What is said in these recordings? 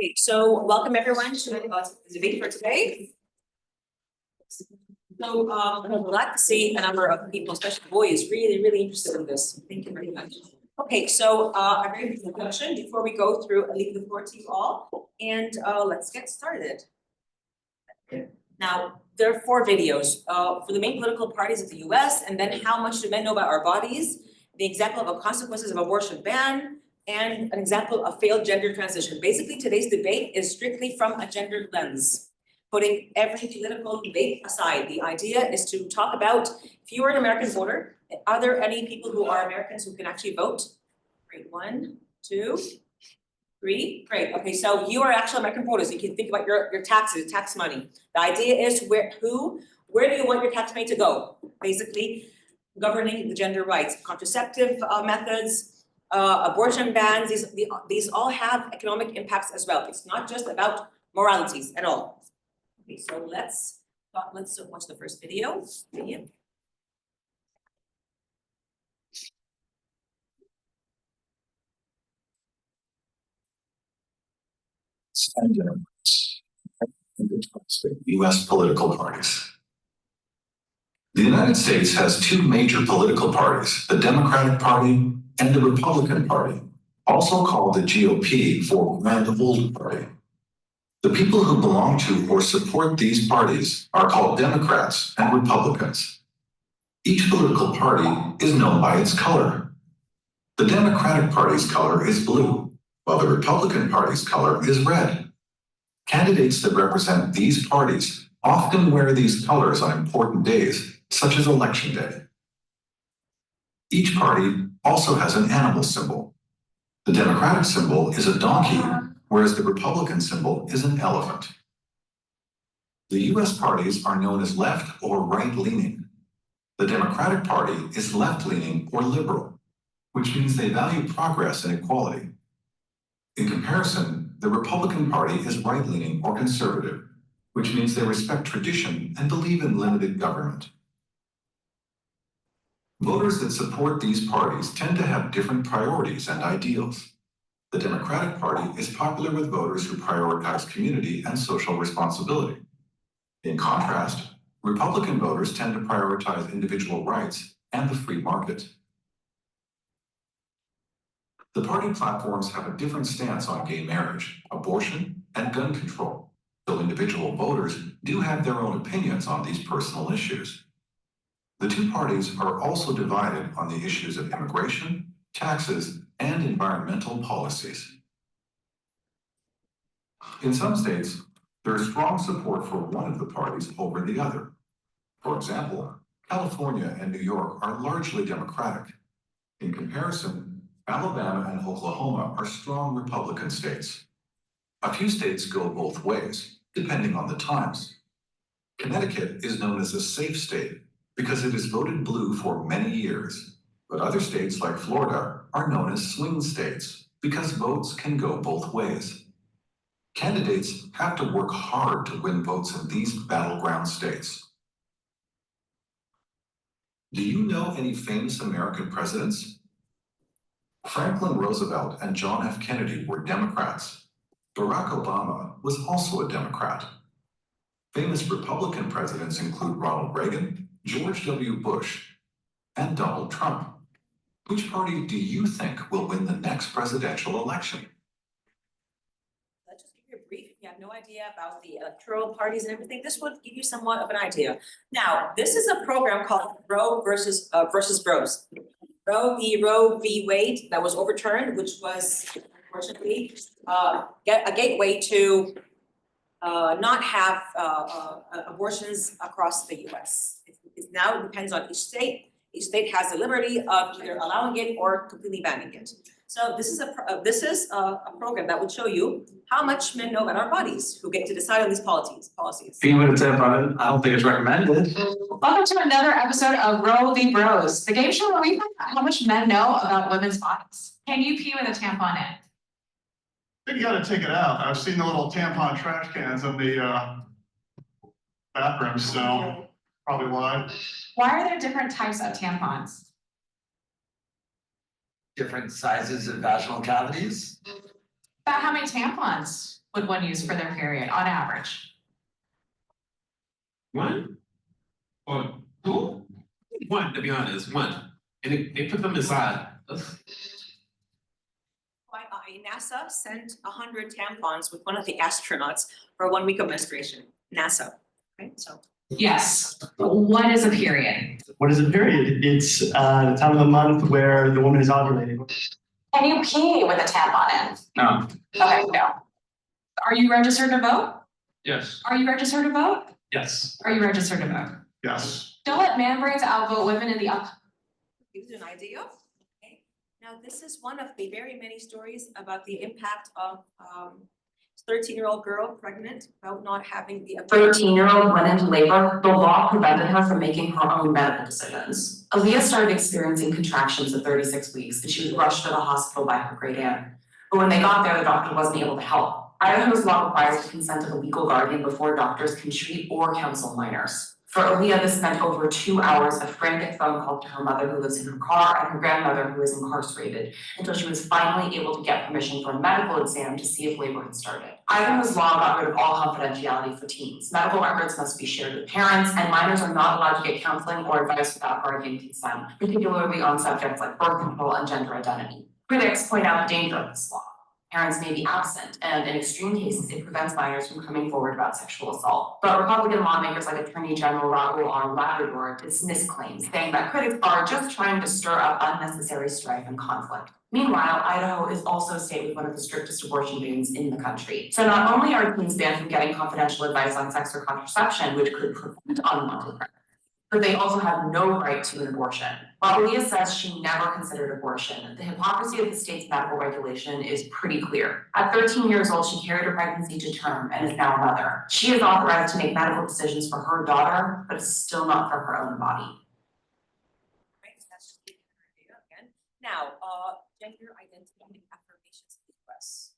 Okay, so welcome everyone to the debate for today. So I'm glad to see a number of people, especially boys, really interested in this. Thank you very much. Okay, so a very brief introduction before we go through. I leave the floor to you all, and let's get started. Now, there are 4 videos for the main political parties of the US, and then how much do men know about our bodies, the example of consequences of abortion ban, and an example of failed gender transition. Basically, today's debate is strictly from a gender lens, putting every political debate aside. The idea is to talk about, if you are an American voter, are there any people who are Americans who can actually vote? Great, 1, 2, 3, great. Okay, so you are actual American voters. You can think about your taxes, tax money. The idea is where do you want your tax money to go? Basically, governing the gender rights, contraceptive methods, abortion bans, these all have economic impacts as well. It's not just about moralities at all. Okay, so let's watch the first video. U.S. political parties. The United States has 2 major political parties, the Democratic Party and the Republican Party, also called the GOP for Grand Old Party. The people who belong to or support these parties are called Democrats and Republicans. Each political party is known by its color. The Democratic Party's color is blue, while the Republican Party's color is red. Candidates that represent these parties often wear these colors on important days, such as Election Day. Each party also has an animal symbol. The Democratic symbol is a donkey, whereas the Republican symbol is an elephant. The U.S. parties are known as left or right-leaning. The Democratic Party is left-leaning or liberal, which means they value progress and equality. In comparison, the Republican Party is right-leaning or conservative, which means they respect tradition and believe in limited government. Voters that support these parties tend to have different priorities and ideals. The Democratic Party is popular with voters who prioritize community and social responsibility. In contrast, Republican voters tend to prioritize individual rights and the free market. The party platforms have a different stance on gay marriage, abortion, and gun control, though individual voters do have their own opinions on these personal issues. The 2 parties are also divided on the issues of immigration, taxes, and environmental policies. In some states, there is strong support for one of the parties over the other. For example, California and New York are largely Democratic. In comparison, Alabama and Oklahoma are strong Republican states. A few states go both ways, depending on the times. Connecticut is known as a safe state because it has voted blue for many years, but other states like Florida are known as swing states because votes can go both ways. Candidates have to work hard to win votes in these battleground states. Do you know any famous American presidents? Franklin Roosevelt and John F. Kennedy were Democrats. Barack Obama was also a Democrat. Famous Republican presidents include Ronald Reagan, George W. Bush, and Donald Trump. Which party do you think will win the next presidential election? Let's just give you a brief. If you have no idea about the electoral parties and everything, this would give you somewhat of an idea. Now, this is a program called Roe versus Bros. Roe v. Wade that was overturned, which was unfortunately a gateway to not have abortions across the U.S. It now depends on each state. Each state has the liberty of either allowing it or completely banning it. So this is a program that would show you how much men know about our bodies, who get to decide on these policies. I don't think it's recommended. Welcome to another episode of Roe v. Bros, the game show where we find out how much men know about women's bodies. Can you pee with a tampon in? I think you gotta take it out. I've seen the little tampon trash cans in the bathroom, so probably why. Why are there different types of tampons? Different sizes of vaginal cavities. About how many tampons would one use for their period on average? One? Or two? One, to be honest, one. And they put them inside. NASA sent 100 tampons with one of the astronauts for 1 week of menstruation. NASA, right? So. Yes. What is a period? What is a period? It's the time of the month where the woman is ovulating. Can you pee with a tampon in? No. Okay, no. Are you registered to vote? Yes. Are you registered to vote? Yes. Are you registered to vote? Yes. Don't let man brains outvote women in the Gives you an idea. Okay. Now, this is one of the very many stories about the impact of 13-year-old girl pregnant about not having the. 13-year-old went into labor. The law prevented her from making her own medical decisions. Aaliyah started experiencing contractions at 36 weeks, and she was rushed to the hospital by her great aunt. But when they got there, the doctor wasn't able to help. Idaho's law requires the consent of a legal guardian before doctors can treat or counsel minors. For Aaliyah, this meant over 2 hours of frantic phone calls to her mother who lives in her car and her grandmother who is incarcerated until she was finally able to get permission for a medical exam to see if labor had started. Idaho's law got rid of all confidentiality for teens. Medical records must be shared with parents, and minors are not allowed to get counseling or advice without guardian consent, particularly on subjects like birth control and gender identity. Critics point out the danger of this law. Parents may be absent, and in extreme cases, it prevents minors from coming forward about sexual assault. But Republican lawmakers like Attorney General Raul R. Labrador dismiss claims, saying that critics are just trying to stir up unnecessary strife and conflict. Meanwhile, Idaho is also a state with one of the strictest abortion bans in the country. So not only are teens banned from getting confidential advice on sex or contraception, which could prevent unwanted pregnancy, but they also have no right to an abortion. While Aaliyah says she never considered abortion, the hypocrisy of the state's medical regulation is pretty clear. At 13 years old, she carried her pregnancy to term and is now a mother. She is authorized to make medical decisions for her daughter, but it's still not for her own body. Right, so that's just giving her data again. Now, gender identity affirmations in the US.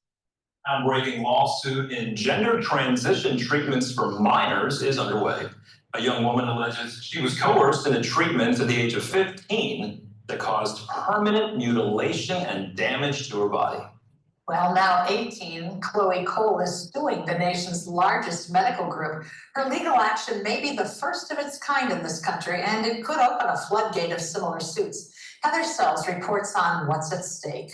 Groundbreaking lawsuit in gender transition treatments for minors is underway. A young woman alleges she was coerced into treatment at the age of 15 that caused permanent mutilation and damage to her body. Well, now 18, Chloe Cole is suing the nation's largest medical group. Her legal action may be the first of its kind in this country, and it could open a floodgate of similar suits. Heather Sells reports on what's at stake.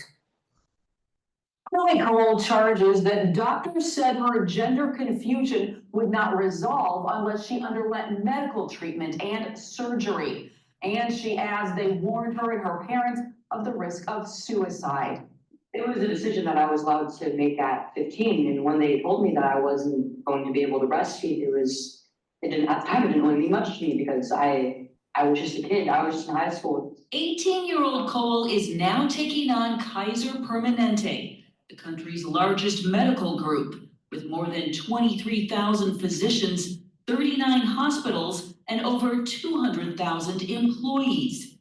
Chloe Cole charges that doctors said her gender confusion would not resolve unless she underwent medical treatment and surgery. And she adds they warned her and her parents of the risk of suicide. It was a decision that I was allowed to make at 15. And when they told me that I wasn't going to be able to breastfeed, at the time, it didn't really mean much to me because I was just a kid. I was just in high school. 18-year-old Cole is now taking on CASAR Permanente, the country's largest medical group, with more than 23,000 physicians, 39 hospitals, and over 200,000 employees.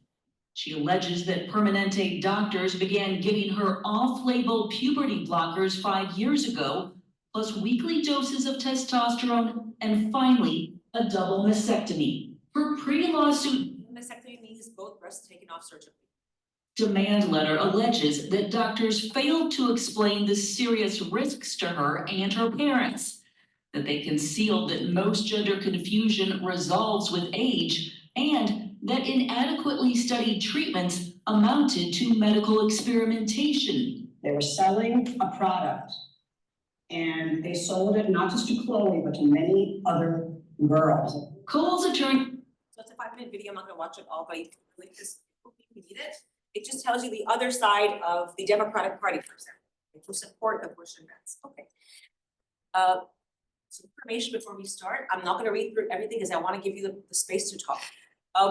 She alleges that Permanente doctors began giving her off-label puberty blockers 5 years ago, plus weekly doses of testosterone, and finally, a double mastectomy. Her pre-lawsuit Mastectomy means both breasts taken off surgically. Demand letter alleges that doctors failed to explain the serious risks to her and her parents, that they concealed that most gender confusion resolves with age, and that inadequately studied treatments amounted to medical experimentation. They were selling a product, and they sold it not just to Chloe, but to many other girls. Cole's attorney. So it's a 5-minute video. I'm not going to watch it all, but you can link this if you need it. It just tells you the other side of the Democratic Party, for example, who support abortion bans. Okay. Some information before we start. I'm not going to read through everything because I want to give you the space to talk.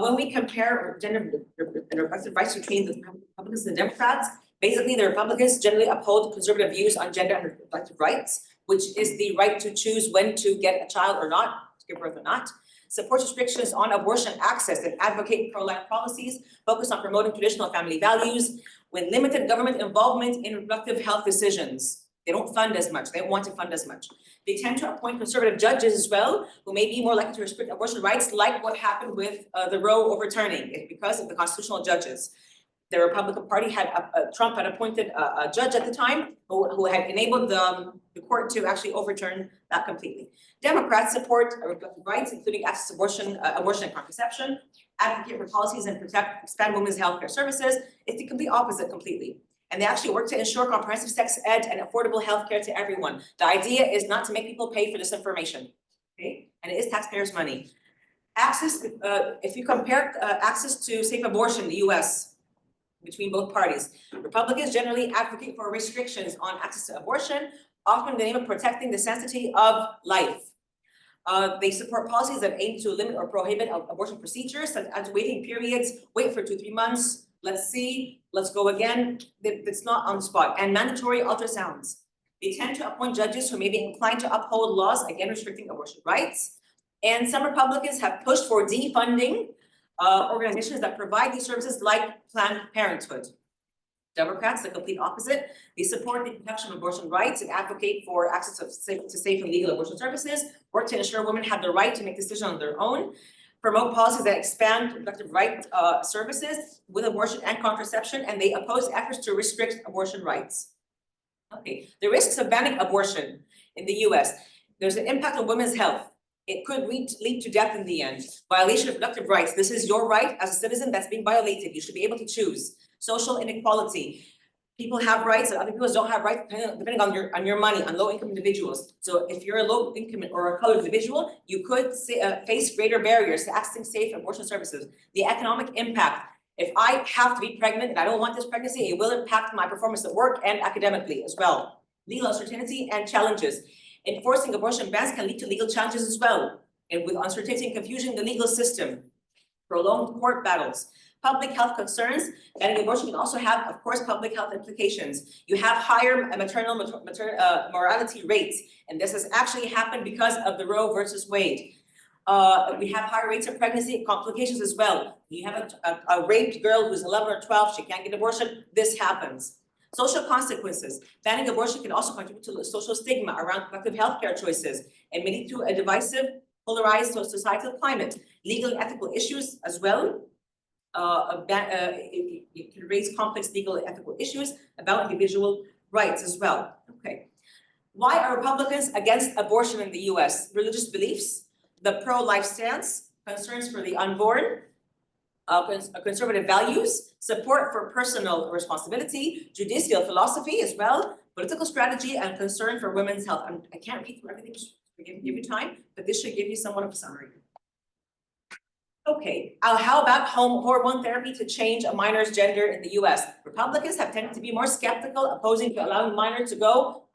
When we compare gender and reproductive rights between the Republicans and the Democrats, basically the Republicans generally uphold conservative views on gender and reproductive rights, which is the right to choose when to get a child or not, to give birth or not. Supports restrictions on abortion access and advocate pro-life policies, focus on promoting traditional family values with limited government involvement in reproductive health decisions. They don't fund as much. They don't want to fund as much. They tend to appoint conservative judges as well, who may be more likely to restrict abortion rights, like what happened with the Roe overturning, because of the constitutional judges. The Republican Party had, Trump had appointed a judge at the time who had enabled the court to actually overturn that completely. Democrats support reproductive rights, including access to abortion and contraception, advocate for policies and expand women's healthcare services. It's the complete opposite completely. And they actually work to ensure comprehensive sex ed and affordable healthcare to everyone. The idea is not to make people pay for this information, okay? And it is taxpayers' money. Access, if you compare access to safe abortion in the US between both parties, Republicans generally advocate for restrictions on access to abortion, often in the name of protecting the sanctity of life. They support policies that aim to limit or prohibit abortion procedures, such as waiting periods, wait for 2-3 months, let's see, let's go again. It's not on the spot. And mandatory ultrasounds. They tend to appoint judges who may be inclined to uphold laws, again, restricting abortion rights. And some Republicans have pushed for defunding organizations that provide these services like Planned Parenthood. Democrats, the complete opposite. They support the protection of abortion rights and advocate for access to safe and legal abortion services, work to ensure women have the right to make decisions on their own, promote policies that expand reproductive right services with abortion and contraception, and they oppose efforts to restrict abortion rights. Okay, the risks of banning abortion in the US. There's an impact on women's health. It could lead to death in the end. Violation of reproductive rights. This is your right as a citizen that's being violated. You should be able to choose. Social inequality. People have rights and other people don't have rights depending on your money, on low income individuals. So if you're a low income or a colored individual, you could face greater barriers to accessing safe abortion services. The economic impact. If I have to be pregnant and I don't want this pregnancy, it will impact my performance at work and academically as well. Legal uncertainty and challenges. Enforcing abortion bans can lead to legal challenges as well. And with uncertainty and confusion in the legal system. Prolonged court battles. Public health concerns, banning abortion can also have, of course, public health implications. You have higher maternal mortality rates, and this has actually happened because of the Roe versus Wade. We have higher rates of pregnancy complications as well. You have a raped girl who's 11 or 12, she can't get abortion, this happens. Social consequences. Banning abortion can also contribute to social stigma around reproductive healthcare choices and may lead to a divisive, polarized societal climate. Legal and ethical issues as well. It can raise complex legal and ethical issues about individual rights as well. Okay. Why are Republicans against abortion in the US? Religious beliefs, the pro-life stance, concerns for the unborn, conservative values, support for personal responsibility, judicial philosophy as well, political strategy, and concern for women's health. I can't read through everything, to give you time, but this should give you somewhat of a summary. Okay, how about hormone therapy to change a minor's gender in the US? Republicans have tended to be more skeptical, opposing to allowing minors to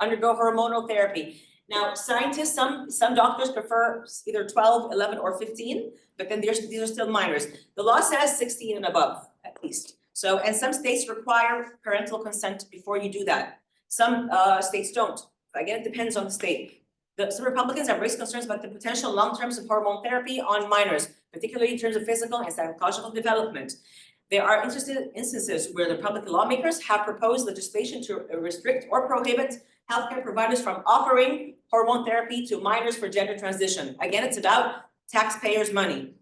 undergo hormonal therapy. Now, scientists, some doctors prefer either 12, 11, or 15, but then these are still minors. The law says 16 and above, at least. So, and some states require parental consent before you do that. Some states don't. Again, it depends on the state. Some Republicans have raised concerns about the potential long-term hormone therapy on minors, particularly in terms of physical and psychological development. There are instances where the Republican lawmakers have proposed legislation to restrict or prohibit healthcare providers from offering hormone therapy to minors for gender transition. Again, it's about taxpayers' money.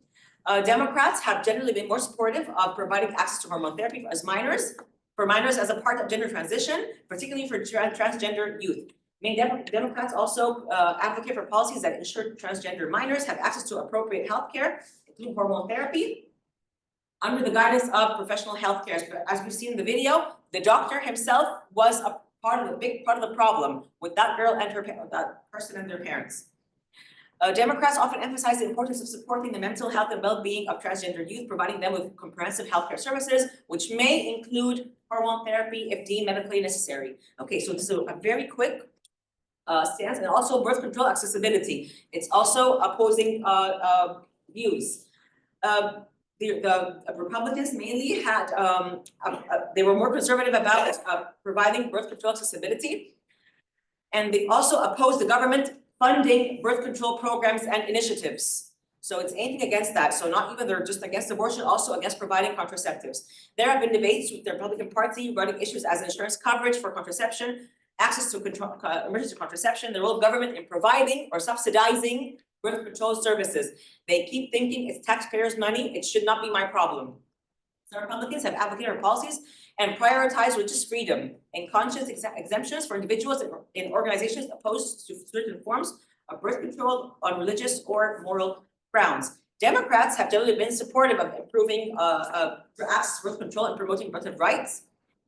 Democrats have generally been more supportive of providing access to hormone therapy for minors as a part of gender transition, particularly for transgender youth. Democrats also advocate for policies that ensure transgender minors have access to appropriate health care, including hormone therapy, under the guidance of professional health care. But as we've seen in the video, the doctor himself was a big part of the problem with that girl and that person and their parents. Democrats often emphasize the importance of supporting the mental health and well-being of transgender youth, providing them with comprehensive healthcare services, which may include hormone therapy if deemed medically necessary. Okay, so this is a very quick stance, and also birth control accessibility. It's also opposing views. The Republicans mainly had, they were more conservative about providing birth control accessibility. And they also opposed the government funding birth control programs and initiatives. So it's aiming against that. So not even they're just against abortion, also against providing contraceptives. There have been debates with the Republican Party regarding issues as insurance coverage for contraception, access to emergency contraception, the role of government in providing or subsidizing birth control services. They keep thinking it's taxpayers' money, it should not be my problem. Some Republicans have advocated for policies and prioritized religious freedom and conscience exemptions for individuals in organizations opposed to certain forms of birth control on religious or moral grounds. Democrats have generally been supportive of improving access to birth control and promoting reproductive rights.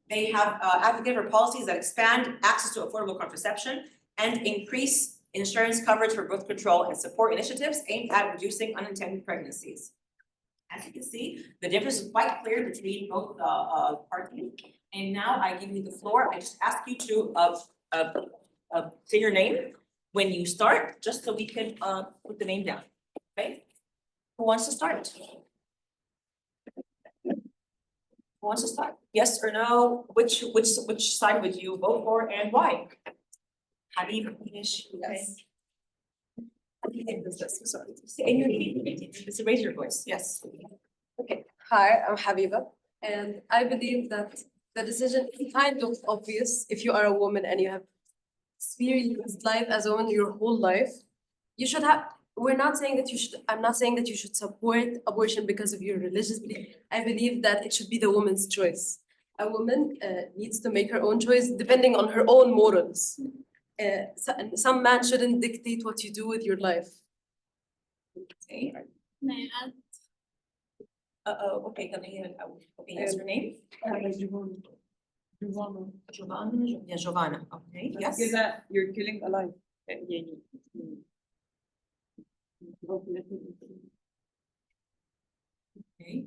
They have advocated for policies that expand access to affordable contraception and increase insurance coverage for birth control and support initiatives aimed at reducing unintended pregnancies. As you can see, the difference is quite clear between both parties. And now I give you the floor. I just ask you to say your name when you start, just so we can put the name down. Okay? Who wants to start? Who wants to start? Yes or no? Which side would you vote for and why? Habib, yes. Sorry. And your name, just raise your voice. Yes. Okay, hi, I'm Habiba, and I believe that the decision is kind of obvious if you are a woman and you have experienced life as a woman your whole life. You should have, we're not saying that you should, I'm not saying that you should support abortion because of your religious belief. I believe that it should be the woman's choice. A woman needs to make her own choice depending on her own morals. Some man shouldn't dictate what you do with your life. Okay. May I add? Okay, okay, yes, your name? Giovanna, okay, yes. You're killing a life. Okay,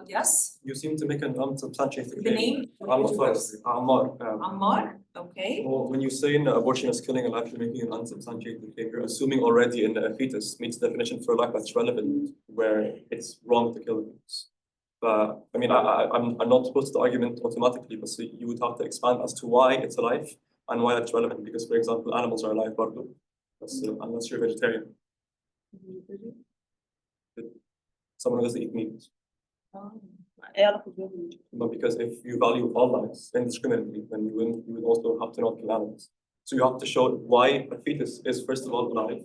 yes, You seem to make an unsubstantiated the name? Ammar. Ammar, okay. Well, when you say abortion is killing a life, you're making an unsubstantiated claim. You're assuming already in a fetus meets the definition for life that's relevant, where it's wrong to kill a fetus. But I mean, I'm not supposed to argument automatically, but so you would have to expand as to why it's a life and why it's relevant. Because, for example, animals are alive, bardo. That's unless you're vegetarian. Someone who doesn't eat meat. But because if you value all lives indiscriminately, then you would also have to not kill animals. So you have to show why a fetus is first of all alive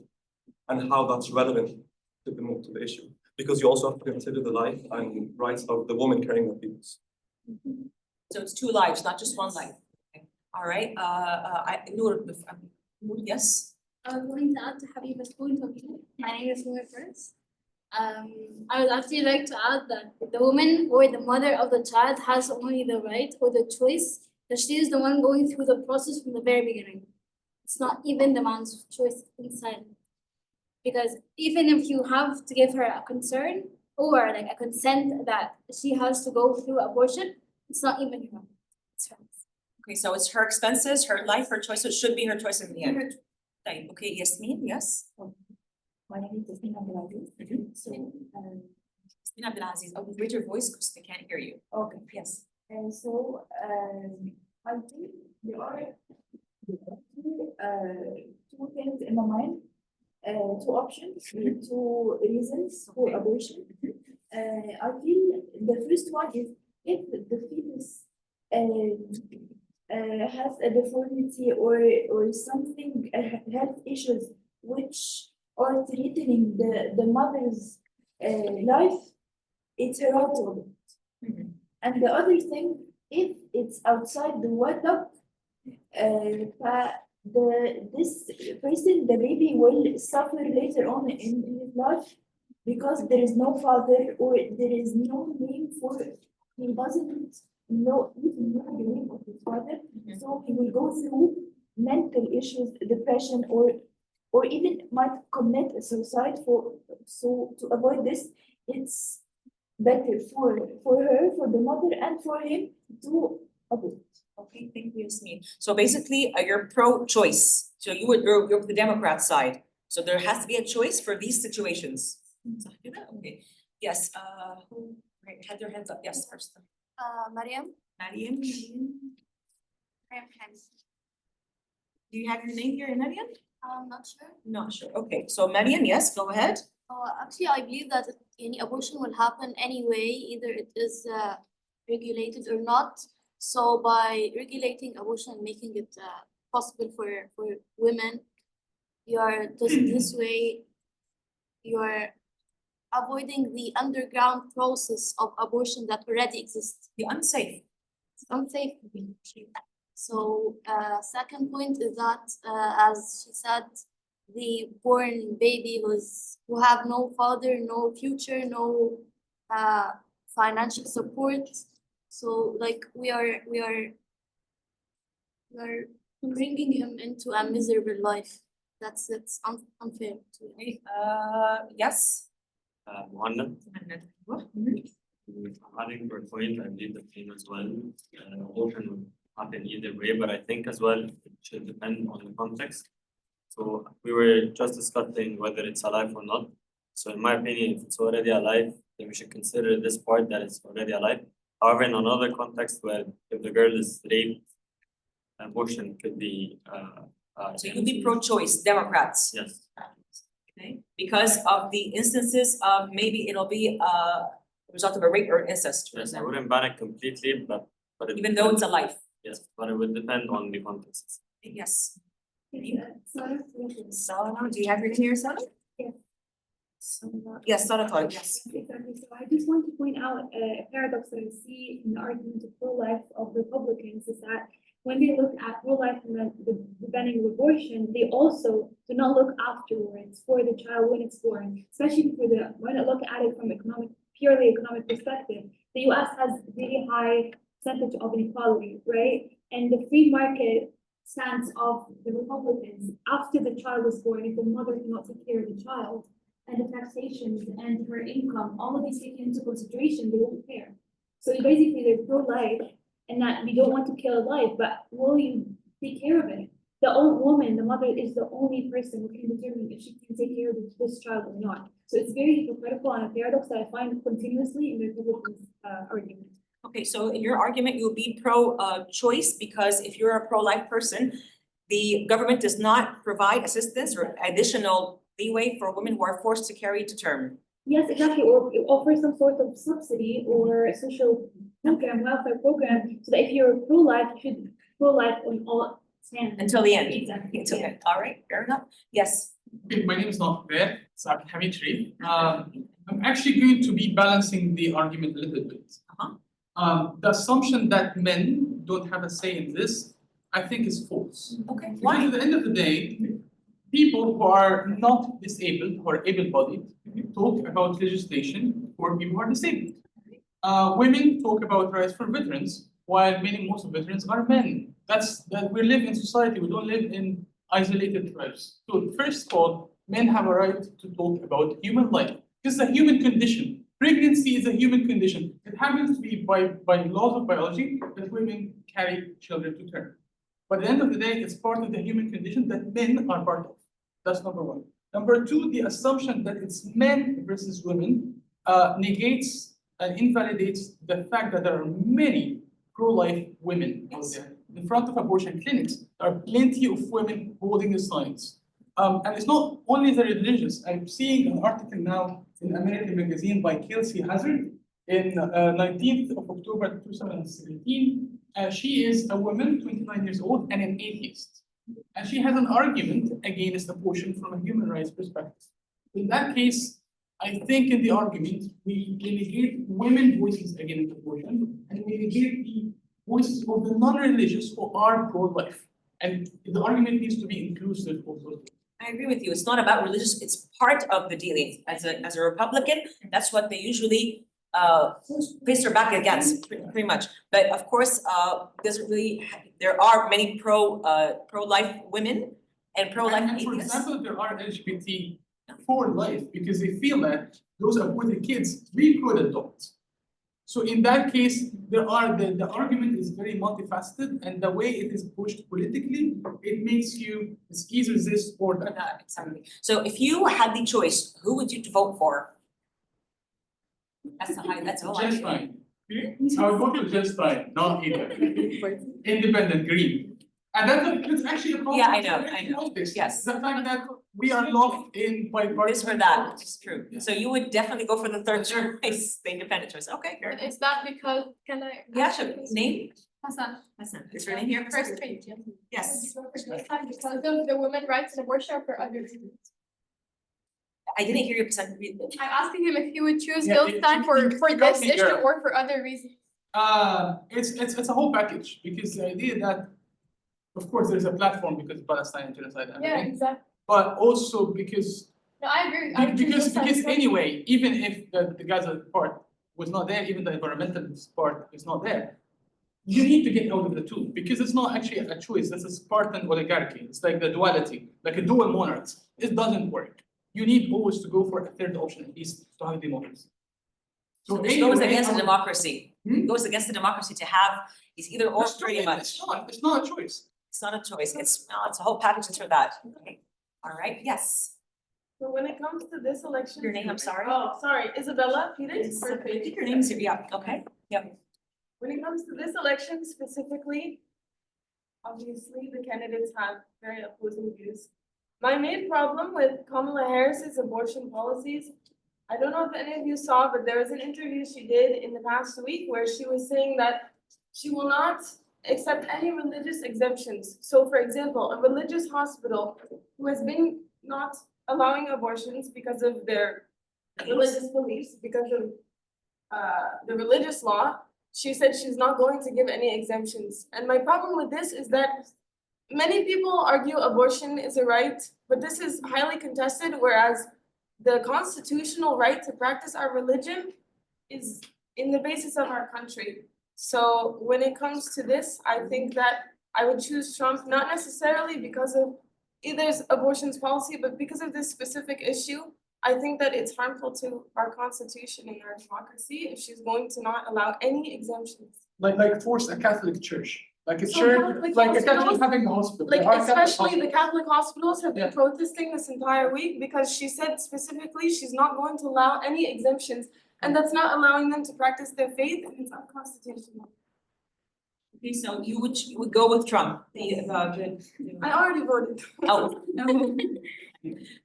and how that's relevant to the issue. Because you also have to consider the life and rights of the woman carrying the fetus. So it's two lives, not just one life. Okay. All right, Noor, yes? I'm going to add to Habiba's point of view. My name is Noor first. I would actually like to add that the woman or the mother of the child has only the right or the choice, that she is the one going through the process from the very beginning. It's not even the man's choice inside. Because even if you have to give her a concern or like a consent that she has to go through abortion, it's not even her. It's hers. Okay, so it's her expenses, her life, her choice, so it should be her choice in the end. Okay, Yasmin, yes? My name is Yasmin Abdelaziz. So, Yasmin Abdelaziz, raise your voice because they can't hear you. okay. Yes. And so, I think there are two things in my mind, two options, two reasons for abortion. I feel the first one is if the fetus has a deformity or something, health issues which are threatening the mother's life, it's her right to abort. And the other thing, if it's outside the wedlock, this person, the baby, will suffer later on in his life because there is no father or there is no name for it. He doesn't know even know the name of his father, so he will go through mental issues, depression, or even might commit a suicide. So to avoid this, it's better for her, for the mother, and for him to abort. Okay, thank you, Yasmin. So basically, you're pro-choice. So you're the Democrat side. So there has to be a choice for these situations. Okay. Yes. Who had their hands up? Yes, first. Mariam. Mariam. Mariam Hans. Do you have your name here, Mariam? I'm not sure. Not sure. Okay. So Mariam, yes, go ahead. Actually, I believe that any abortion will happen anyway, either it is regulated or not. So by regulating abortion and making it possible for women, you are this way, you are avoiding the underground process of abortion that already exists. The unsafe. It's unsafe. So, second point is that, as she said, the born baby who have no father, no future, no financial support. So like we are bringing him into a miserable life. It's unfair to me. Yes. Mohanna, adding to your point, I believe the same as well. Abortion would happen either way, but I think as well it should depend on the context. So we were just discussing whether it's alive or not. So in my opinion, if it's already alive, then we should consider this part that it's already alive. However, in another context where if the girl is raped, abortion could be So you'll be pro-choice, Democrats. Yes. Okay, because of the instances of maybe it'll be a result of a rape or incest, for Yes, I example, wouldn't ban it completely, but it even though it's a life. yes, but it would depend on the context. Yes. Sarah, do you have your here, Sarah? Yes. Yes, Sarah, yes. Exactly, so I just want to point out a paradox that I see in the argument of pro-life of Republicans is that when they look at pro-life and the banning of abortion, they also do not look afterwards for the child when it's born, especially when I look at it from purely economic perspective. The US has really high percentage of inequality, right? And the free market stance of the Republicans, after the child was born, if the mother cannot take care of the child, and the taxations and her income, all of these taken into consideration, they won't care. So basically they're pro-life and that we don't want to kill a life, but will you take care of it? The old woman, the mother, is the only person who can determine if she can take care of this child or not. So it's very hypocritical and a paradox that I find continuously in the Republicans' argument. Okay, so in your argument, you'll be pro-choice because if you're a pro-life person, the government does not provide assistance or additional leeway for women who are forced to carry to term. Yes, exactly, or offer some sort of subsidy or a social program, welfare program, so that if you're pro-life, you should pro-life on all stands. Until the end. Exactly. Until the end. All right, fair enough. Yes. Okay, my name is not there, it's Hamid Sharif. I'm actually going to be balancing the argument a little bit. The assumption that men don't have a say in this, I think is false. Okay, Because at the end of the day, people who are not disabled, who are able-bodied, talk about legislation for people who are disabled. Women talk about rights for veterans, while most of veterans are men. That we live in society, we don't live in isolated tribes. So first of all, men have a right to talk about human life. This is a human condition. Pregnancy is a human condition. It happens to be by laws of biology that women carry children to term. But at the end of the day, it's part of the human condition that men are part of. That's number one. Number two, the assumption that it's men versus women negates and invalidates the fact that there are many pro-life women out there. In front of abortion clinics, there are plenty of women holding the signs. And it's not only the religious. I'm seeing an article now in American Magazine by Kelsey Hazard in 19th of October 2017. She is a woman, 29 years old, and an atheist. And she has an argument against abortion from a human rights perspective. In that case, I think in the argument, we negate women's voices against abortion, and we negate the voices of the non-religious who are pro-life. And the argument needs to be inclusive also. I agree with you. It's not about religious, it's part of the dealing. As a Republican, that's what they usually face their back against, pretty much. But of course, doesn't really, there are many pro-life women and pro-life And for atheists. example, there are LGBT for life because they feel that those aborted kids we could adopt. So in that case, the argument is very multifaceted, and the way it is pushed politically, it makes you it's either this or that. Exactly. So if you had the choice, who would you vote for? That's all I Just do. fine. I would go to just fine, not either. Independent, green. And that's actually a problem. Yeah, I know. Yes. The fact that we are locked in by This for that, it's true. So you would definitely go for the third choice, the independent choice. Okay, fair enough. Is that because, can I? Yeah, sure. Name? Hassan. Hassan. Is your name here? First page, yes. Yes. Because of the women's rights and abortion or for other reasons? I didn't hear your percent. I'm asking him if he would choose Yeah, he'll stand for you this got me issue there. or for other reasons. It's a whole package, because the idea that, of course, there's a platform because of Palestine genocide and Yeah, everything, exactly. but also because No, I agree. I choose because this side as well. anyway, even if the Gaza part was not there, even the environmental part is not there, you need to get out of the two, because it's not actually a choice. It's a Spartan oligarchy. It's like the duality, like a dual monarchs. It doesn't work. You need always to go for a third option at least to have democracy. So It goes anyway, against the democracy. It goes against the democracy to have, it's either or pretty much. It's not a choice. It's not a choice. It's a whole package for that. Okay. All right, yes. So when it comes to this election. Your name, I'm sorry. Oh, sorry, Isabella Peters. I think your name's here, yeah, okay, yep. When it comes to this election specifically, obviously the candidates have very opposing views. My main problem with Kamala Harris's abortion policies, I don't know if any of you saw, but there was an interview she did in the past week where she was saying that she will not accept any religious exemptions. So for example, a religious hospital who has been not allowing abortions because of their religious beliefs, because of the religious law, she said she's not going to give any exemptions. And my problem with this is that many people argue abortion is a right, but this is highly contested, whereas the constitutional right to practice our religion is in the basis of our country. So when it comes to this, I think that I would choose Trump, not necessarily because of either abortion's policy, but because of this specific issue. I think that it's harmful to our constitution and our democracy if she's going to not allow any exemptions. Like force a Catholic church, like a So church, Catholic like a Catholic hospitals- having a hospital. Like There are Catholic especially the hospitals. Catholic hospitals have been protesting this entire week because she said specifically she's not going to allow any exemptions. And that's not allowing them to practice their faith, and it's unconstitutional. Okay, so you would go with Trump, I already voted. Oh.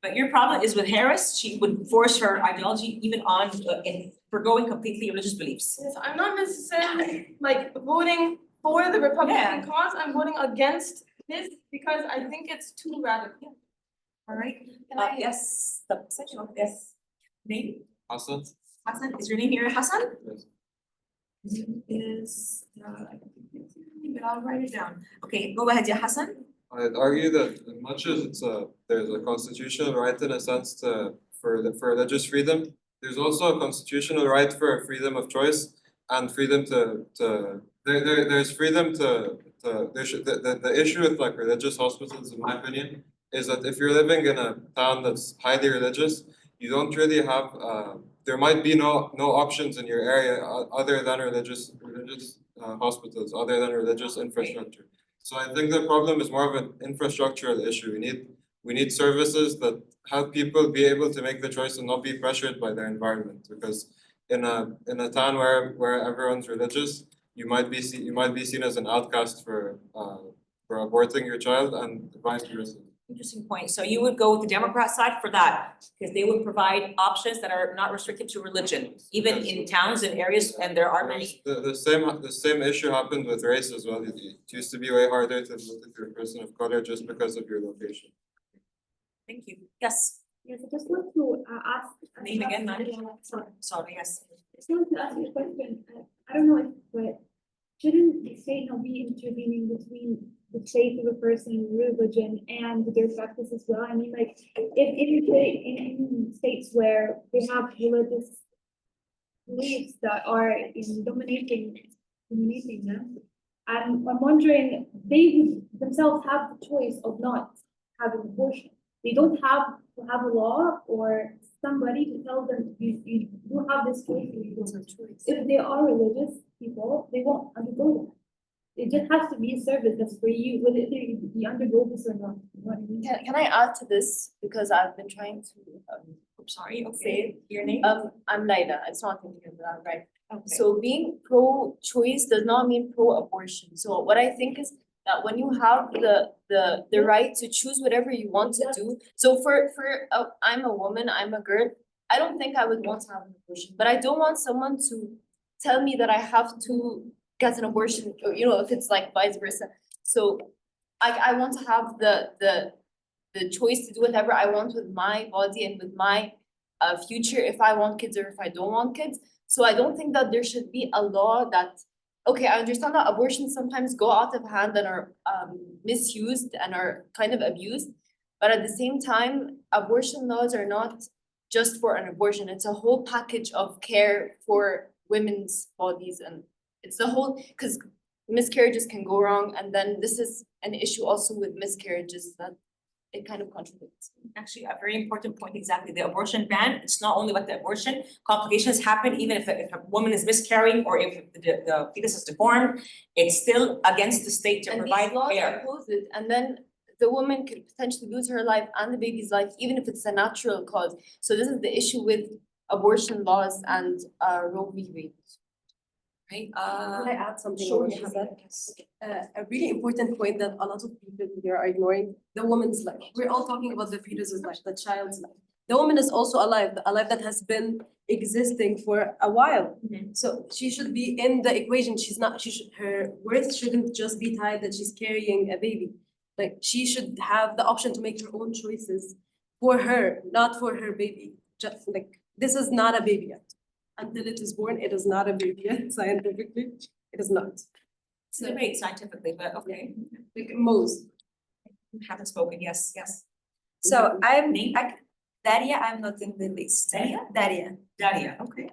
But your problem is with Harris, she would force her ideology even on, in forgoing completely religious beliefs. Yes, I'm not necessarily like voting for the Republican cause, I'm voting against this because I think it's too radical. All right, yes, the section, yes. Name? Hassan? Hassan, is your name here Hassan? Yes. Is, but I'll write it down. Okay, go ahead, yeah, Hassan. I'd argue that as much as there's a constitutional right in a sense for religious freedom, there's also a constitutional right for freedom of choice and freedom there's freedom the issue with like religious hospitals, in my opinion, is that if you're living in a town that's highly religious, you don't really have there might be no options in your area other than religious hospitals, other than religious infrastructure. So I think the problem is more of an infrastructural issue. We need services that help people be able to make the choice and not be pressured by their environment. Because in a town where everyone's religious, you might be seen as an outcast for aborting your child and vice versa. Interesting point. So you would go with the Democrat side for that, because they would provide options that are not restricted to religion, even in towns and areas, and there are many. The same issue happened with race as well. It used to be way harder to vote if you're a person of color just because of your location. Thank you. Yes. Yes, I just want to ask. Name again, ma'am? Sorry, yes. I just want to ask you a question. I don't know if, but shouldn't the state not be intervening between the faith of a person, religion, and their practice as well? I mean, like, if in states where they have religious beliefs that are dominating them, I'm wondering, they would themselves have the choice of not having abortion. They don't have to have a law or somebody to tell them you do have this choice. If they are religious people, they won't undergo that. It just has to be a service that's for you, whether you undergo this or not. You know what I mean? Can I add to this? Because I've been trying to sorry, okay. say Your name? I'm Laila. It's not thinking of that, right? Okay. So being pro-choice does not mean pro-abortion. So what I think is that when you have the right to choose whatever you want to do. So I'm a woman, I'm a girl. I don't think I would want to have an abortion, but I don't want someone to tell me that I have to get an abortion, or if it's like vice versa. So I want to have the the choice to do whatever I want with my body and with my future, if I want kids or if I don't want kids. So I don't think that there should be a law that, okay, I understand that abortions sometimes go out of hand and are misused and are kind of abused. But at the same time, abortion laws are not just for an abortion. It's a whole package of care for women's bodies, and it's the whole, because miscarriages can go wrong, and then this is an issue also with miscarriages that it kind of contradicts. Actually, a very important point, exactly. The abortion ban, it's not only about the abortion, complications happen even if a woman is miscarrying or if the fetus is deformed, it's still against the state to provide care. And then the woman could potentially lose her life and the baby's life, even if it's a natural cause. So this is the issue with abortion laws and Roe v. Wade. Right? Can I add something? Sure, on what you said? A really important point that a lot of people here are ignoring: the woman's life. We're all talking about the fetus's life, the child's life. The woman is also alive, a life that has been existing for a while. So she should be in the equation. She's not. Her worth shouldn't just be tied that she's carrying a baby. Like, she should have the option to make her own choices for her, not for her baby. Just like, this is not a baby yet. Until it is born, it is not a baby yet, scientifically, it is not. It's debate scientifically, but okay. Like most. Haven't spoken, yes, yes. So Daria, I'm not in the list. Daria. Daria, okay.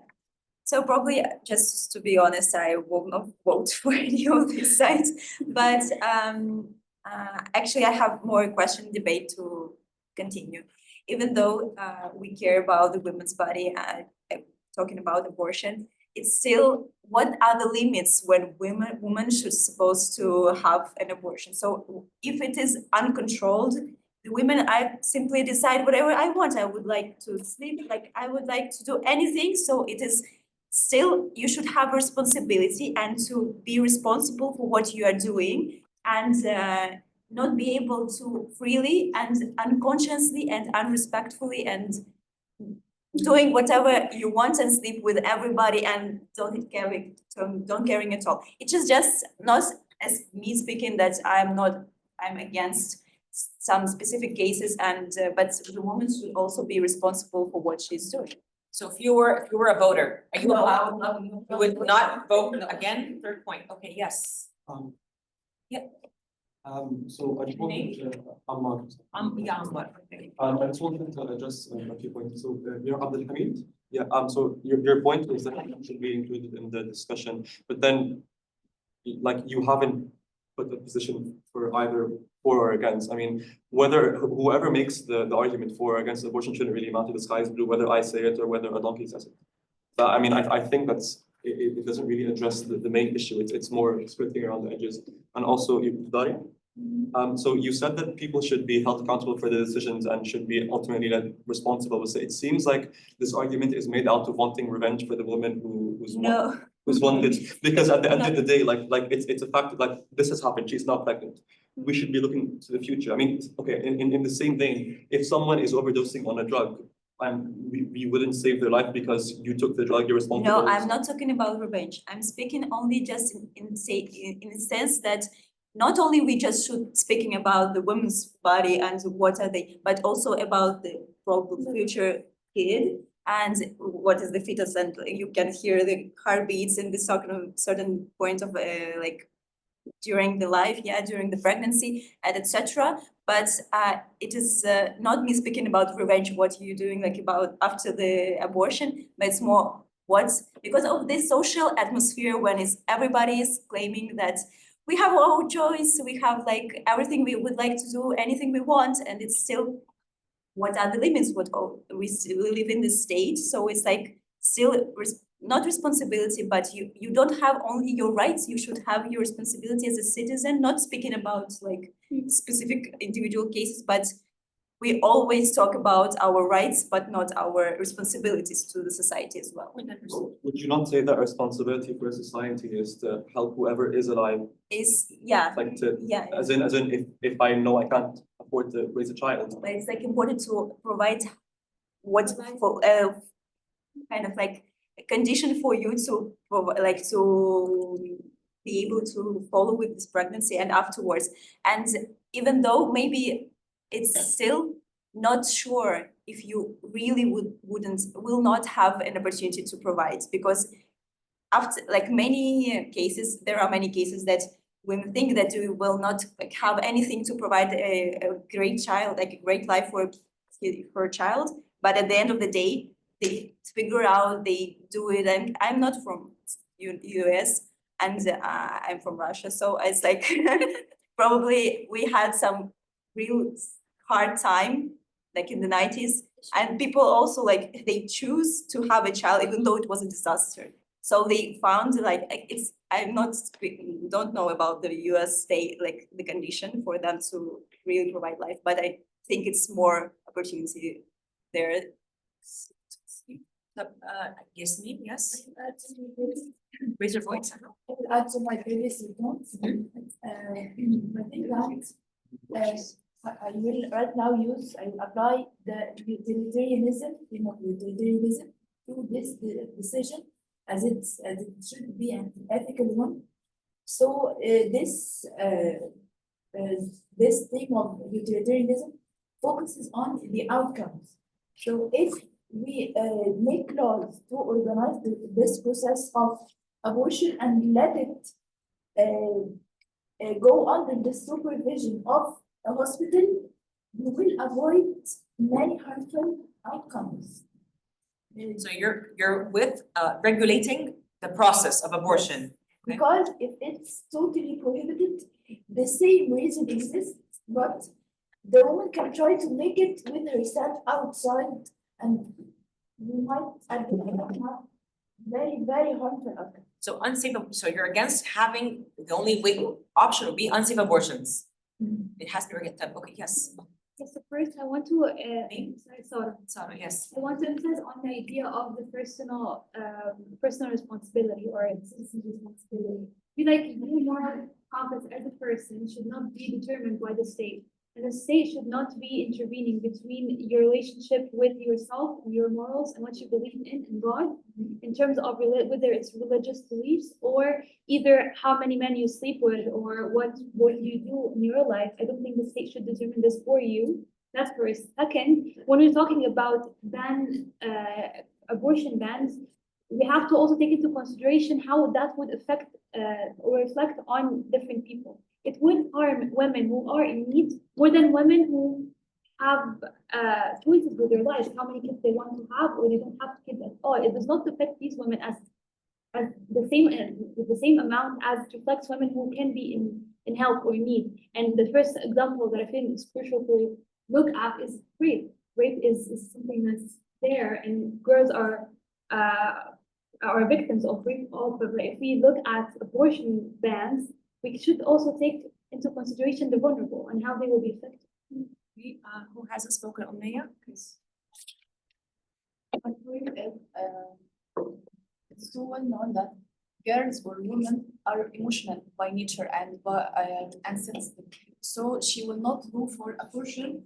So probably, just to be honest, I will not vote for any of these sides, but actually I have more question debate to continue. Even though we care about the women's body, talking about abortion, it's still, what are the limits when women should supposed to have an abortion? So if it is uncontrolled, the women, I simply decide whatever I want. I would like to sleep, like I would like to do anything. So it is still, you should have responsibility and to be responsible for what you are doing, and not be able to freely and unconsciously and unrespectfully and doing whatever you want and sleep with everybody and don't caring at all. It's just not as me speaking that I'm against some specific cases, and but the woman should also be responsible for what she's doing. So if you were a voter, are you allowed, you would not vote again? Third point, okay, yes. Yeah. So I just wanted to, Ammar. Yeah, Ammar, okay. I just wanted to address a few points. So, Abdul Hamid, yeah, so your point is that it should be included in the discussion, but then, like, you haven't put a position for either for or against. I mean, whether whoever makes the argument for or against abortion shouldn't really matter. The sky is blue, whether I say it or whether a donkey says it. But I mean, I think that's it doesn't really address the main issue. It's more splitting around the edges. And also, Daria, so you said that people should be held accountable for their decisions and should be ultimately led responsible. So it seems like this argument is made out of wanting revenge for the woman who's wanted, because at the end of the day, like it's a fact that, like, this has happened. She's not pregnant. We should be looking to the future. I mean, okay, in the same vein, if someone is overdosing on a drug, we wouldn't save their life because you took the drug, you're responsible. No, I'm not talking about revenge. I'm speaking only just in the sense that not only we just should speaking about the women's body and what are they, but also about the probable future kid and what is the fetus, and you can hear the heartbeats in this certain point of like during the life, during the pregnancy and etc. But it is not me speaking about revenge, what you're doing like about after the abortion, but it's more what's because of this social atmosphere when everybody is claiming that we have our own choice, we have like everything we would like to do, anything we want, and it's still what are the limits? We still live in this state, so it's like still not responsibility, but you don't have only your rights, you should have your responsibility as a citizen, not speaking about like specific individual cases, but we always talk about our rights, but not our responsibilities to the society as well. Would you not say that responsibility for society is to help whoever is alive? Like as in if I know I can't afford to raise a child. But it's like important to provide what for kind of like a condition for you to like to be able to follow with this pregnancy and afterwards. And even though maybe it's still not sure if you really will not have an opportunity to provide, because after like many cases, there are many cases that women think that we will not like have anything to provide a great child, like a great life for her child, but at the end of the day, they figure out, they do it. And I'm not from US, and I'm from Russia, so it's like probably we had some real hard time like in the 90s, and people also like they choose to have a child even though it was a disaster. So they found like it's, I'm not don't know about the US state like the condition for them to really provide life, but I think it's more opportunity there. Yes, me, yes. Raise your voice. Add to my previous response. I think that I will right now I will apply the utilitarianism to this decision as it should be an ethical one. So this theme of utilitarianism focuses on the outcomes. So if we make laws to organize this process of abortion and let it go under the supervision of a hospital, you will avoid many harmful outcomes. So you're with regulating the process of abortion. Because if it's totally prohibited, the same reason exists, but the woman can try to make it with herself outside, and you might have very, very harmful outcomes. So unsafe, so you're against having, the only option would be unsafe abortions. It has to be against them. Okay, yes. Yes, so first I want to, Sorry, yes. I want to emphasize on the idea of the personal responsibility or citizen's responsibility. Be like your moral compass as a person should not be determined by the state. And the state should not be intervening between your relationship with yourself and your morals and what you believe in God, in terms of whether it's religious beliefs or either how many men you sleep with or what you do in your life. I don't think the state should determine this for you. That's first. Second, when we're talking about abortion bans, we have to also take into consideration how that would affect or reflect on different people. It would harm women who are in need more than women who have choices with their lives, how many kids they want to have, or they don't have kids at all. It does not affect these women as the same amount as it reflects women who can be in help or need. And the first example that I think is crucial to look at is rape. Rape is something that's there, and girls are victims of rape. But if we look at abortion bans, we should also take into consideration the vulnerable and how they will be affected. Who hasn't spoken on Maya? Please. It's so well known that girls or women are emotional by nature and sensitive. So she will not go for abortion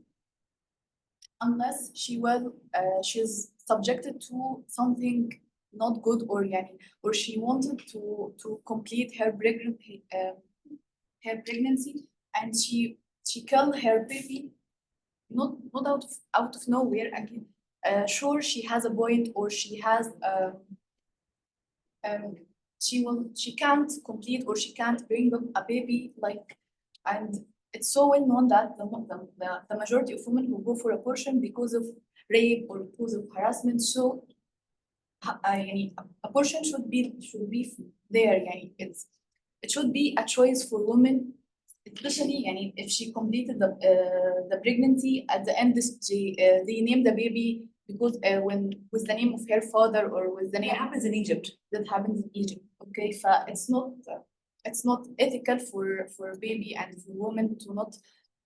unless she's subjected to something not good or she wanted to complete her pregnancy and she killed her baby not out of nowhere again. Sure, she has a point, or she has she can't complete or she can't bring up a baby, and it's so well known that the majority of women who go for abortion because of rape or because of harassment. So abortion should be there. It should be a choice for women, especially if she completed the pregnancy. At the end, they name the baby because when with the name of her father or with the name. That happens in Egypt. That happens in Egypt. Okay, it's not ethical for a baby and for women to not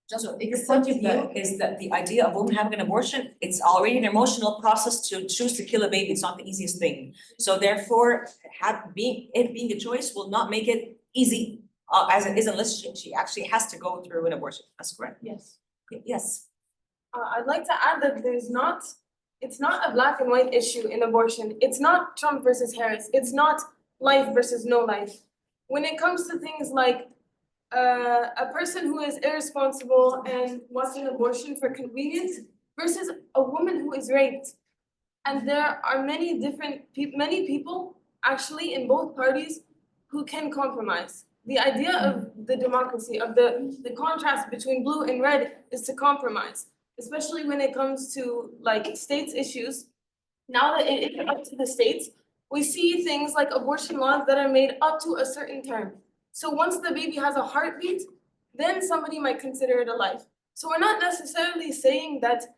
just accept that. Is that the idea of women having an abortion? It's already an emotional process to choose to kill a baby. It's not the easiest thing. So therefore, being a choice will not make it easy as it is unless she actually has to go through an abortion. That's correct. Yes. Yes. I'd like to add that it's not a black and white issue in abortion. It's not Trump versus Harris. It's not life versus no life. When it comes to things like a person who is irresponsible and wants an abortion for convenience versus a woman who is raped. And there are many people actually in both parties who can compromise. The idea of the democracy, of the contrast between blue and red is to compromise, especially when it comes to like states issues. Now that it is up to the states, we see things like abortion laws that are made up to a certain term. So once the baby has a heartbeat, then somebody might consider it a life. So we're not necessarily saying that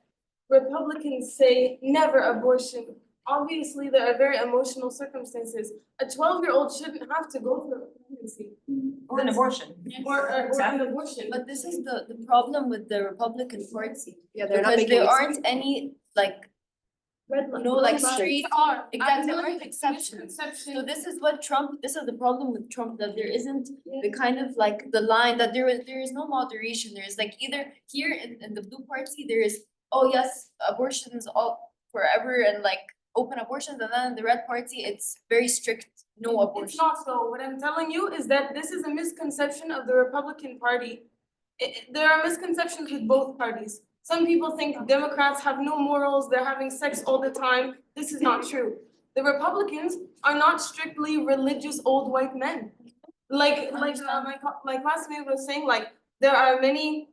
Republicans say never abortion. Obviously, there are very emotional circumstances. A 12-year-old shouldn't have to go through a pregnancy. Or an abortion. Or an abortion. But this is the problem with the Republican Party. Yeah, they're not Because making there aren't any like street exactly, there aren't exceptions. So this is the problem with Trump, that there isn't the kind of like the line that there is no moderation. There is like either here in the blue party there is, oh yes, abortions all forever and like open abortions, and then in the red party it's very strict, no abortion. It's not so. What I'm telling you is that this is a misconception of the Republican Party. There are misconceptions with both parties. Some people think Democrats have no morals, they're having sex all the time. This is not true. The Republicans are not strictly religious old white men. My classmate was saying, like, there are many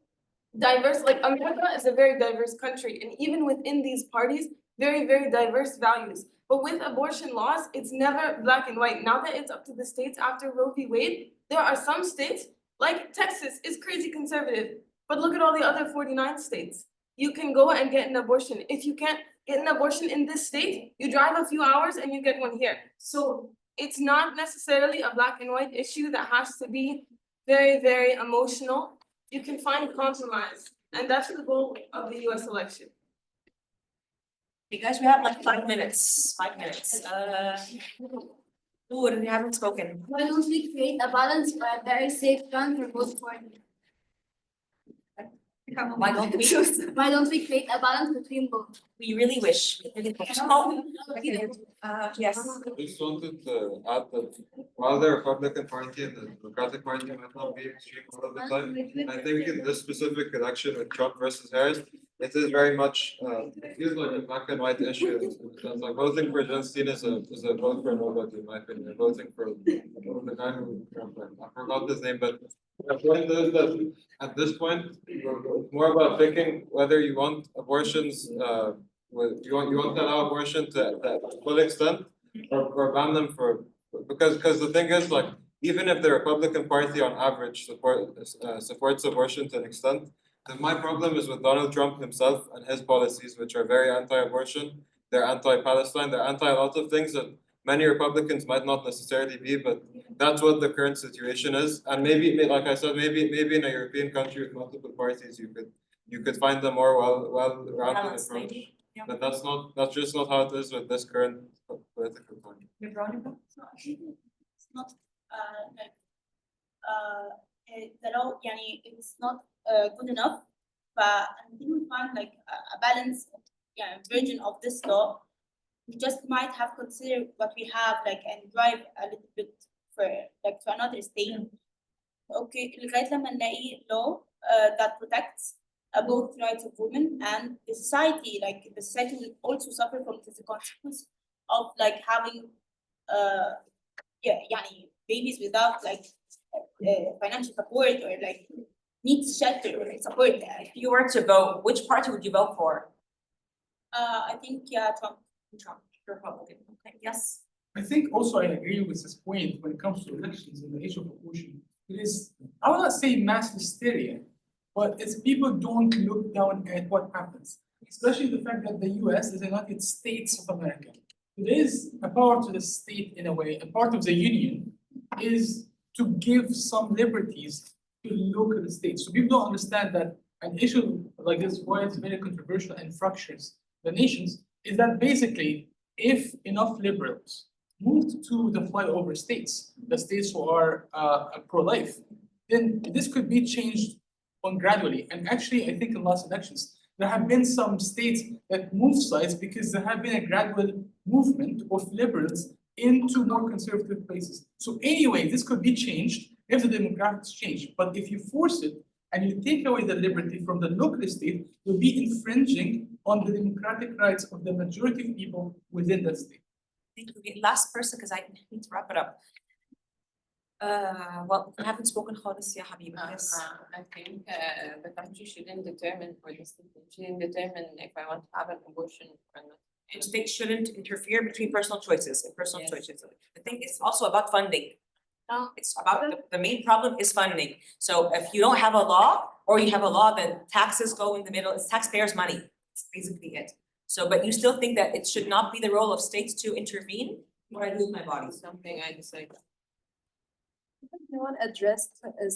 diverse, like America is a very diverse country, and even within these parties, very, very diverse values. But with abortion laws, it's never black and white. Now that it's up to the states after Roe v. Wade, there are some states, like Texas is crazy conservative. But look at all the other 49 states. You can go and get an abortion. If you can't get an abortion in this state, you drive a few hours and you get one here. So it's not necessarily a black and white issue that has to be very, very emotional. You can find compromise, and that's the goal of the US election. You guys, we have like 5 minutes, 5 minutes. Who haven't spoken? Why don't we create a balance for a very safe run for both parties? Why don't we? Why don't we create a balance between both? We really wish. We really wish. Yes. I just wanted to add that while the Republican Party and the Democratic Party might not be extreme all of the time, I think in this specific election with Trump versus Harris, it is very much it feels like a black and white issue. It's like voting for Justine is a vote for nobody, in my opinion. Voting for the guy who I forgot his name, but the point is that at this point it's more about picking whether you want abortions you want to allow abortion to full extent or ban them for because the thing is, like, even if the Republican Party on average supports abortion to an extent, then my problem is with Donald Trump himself and his policies, which are very anti-abortion. They're anti-Palestine, they're anti a lot of things that many Republicans might not necessarily be, but that's what the current situation is. And maybe, like I said, maybe in a European country with multiple parties, you could find a more well-rounded approach. Yeah. But that's just not how it is with this current political party. It's not the law, يعني it's not good enough. until we find like a balance, version of this law, we just might have considered what we have like and drive a little bit for like to another state. Okay, لغاية لما نلاقي law that protects both rights of women and the society. Like the society will also suffer from the consequence of like having babies without like financial support or like needs shelter or support. If you were to vote, which party would you vote for? I think Trump. Republican. Okay, yes. I think also I agree with this point when it comes to elections and the issue of abortion. It is, I will not say mass hysteria, but it's people don't look down at what happens, especially the fact that the US is the United States of America. It is a part of the state in a way, a part of the union is to give some liberties to local states. So people don't understand that an issue like this, why it's very controversial and fractures the nations, is that basically if enough liberals moved to the flyover states, the states who are pro-life, then this could be changed on gradually. And actually, I think in last elections, there have been some states that moved sides because there have been a gradual movement of liberals into more conservative places. So anyway, this could be changed if the demographics change. But if you force it and you take away the liberty from the local state, you'll be infringing on the democratic rights of the majority of people within that state. Thank you. Okay, last person, because I need to wrap it up. Well, I haven't spoken خالص يا حبيبي. Yes. I think the country shouldn't determine, or the state shouldn't determine if I want to have an abortion or not. The state shouldn't interfere between personal choices and personal choices. I think it's also about funding. It's about the main problem is funding. So if you don't have a law, or you have a law that taxes go in the middle, it's taxpayers' money. That's basically it. So, but you still think that it should not be the role of states to intervene, or I lose my body. Something I decide. No one addressed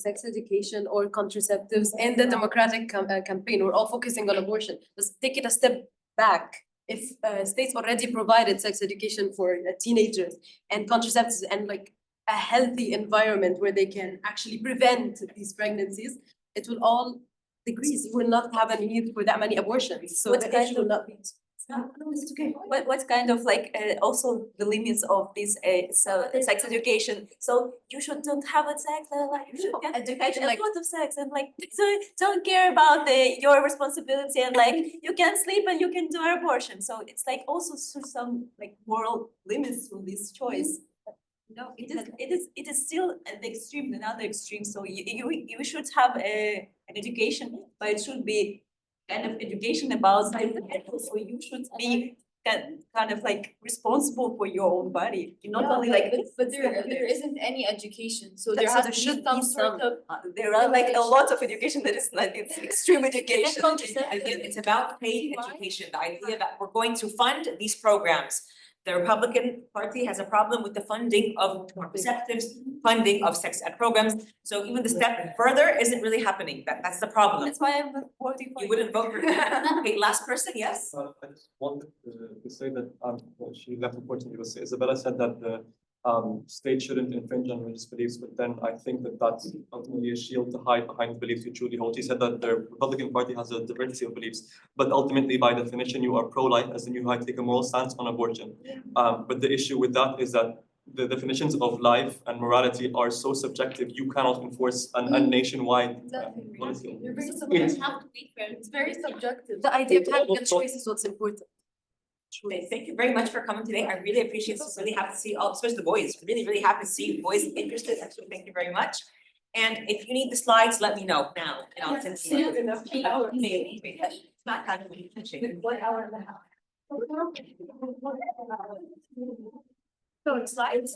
sex education or contraceptives in the Democratic campaign. We're all focusing on abortion. Let's take it a step back. If states already provided sex education for teenagers and contraceptives and like a healthy environment where they can actually prevent these pregnancies, it will all decrease. You will not have a need for that many abortions. So What the kind issue will of- not be. No, it's okay. What kind of like also the limits of this sex education? So you should don't have a sex, like you should get education, a lot of sex, and like so don't care about your responsibility, and like you can sleep and you can do an abortion. So it's like also some like moral limits to this choice. No, it is still at the extreme, another extreme. So you should have an education, but it should be kind of education about so you should be kind of like responsible for your own body. You're not only like. But there isn't any education, so there So has there to should be some be sort of. There are like a lot of education that is like it's extreme education. Again, it's about paid education, the idea that we're going to fund these programs. The Republican Party has a problem with the funding of contraceptives, funding of sex ed programs. So even the step further isn't really happening. That's the problem. That's why I'm voting for You wouldn't vote for it. Okay, last person, yes? I just wanted to say that, well, she left unfortunately, but Isabella said that the state shouldn't infringe on religious beliefs, but then I think that that's ultimately a shield to hide behind the beliefs you truly hold. She said that the Republican Party has a diversity of beliefs, but ultimately by definition you are pro-life, as in you take a moral stance on abortion. But the issue with that is that the definitions of life and morality are so subjective, you cannot enforce a nationwide policy. It's very subjective. The idea of having a choice is what's important. Okay, thank you very much for coming today. I really appreciate it. Really happy to see all, especially the boys, really happy to see boys interested. Actually, thank you very much. And if you need the slides, let me know now. And I'll send you. It's not kind of touching. 1 hour and a half. So slides.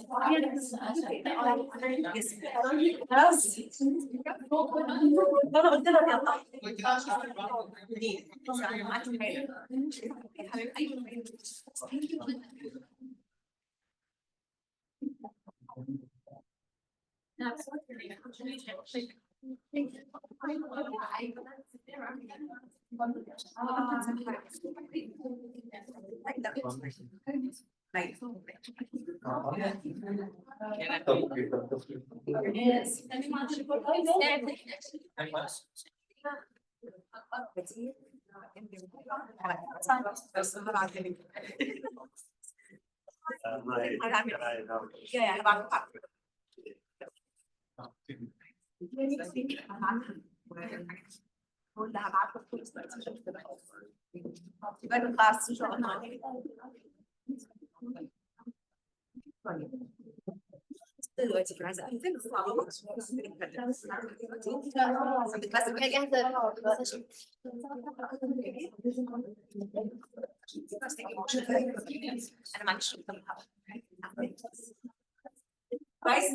Guys,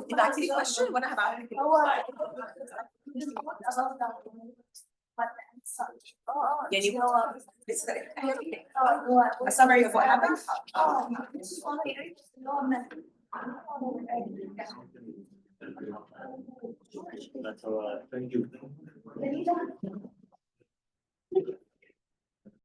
did I see a question? What about? Can you? A summary of what happened? That's all. Thank you.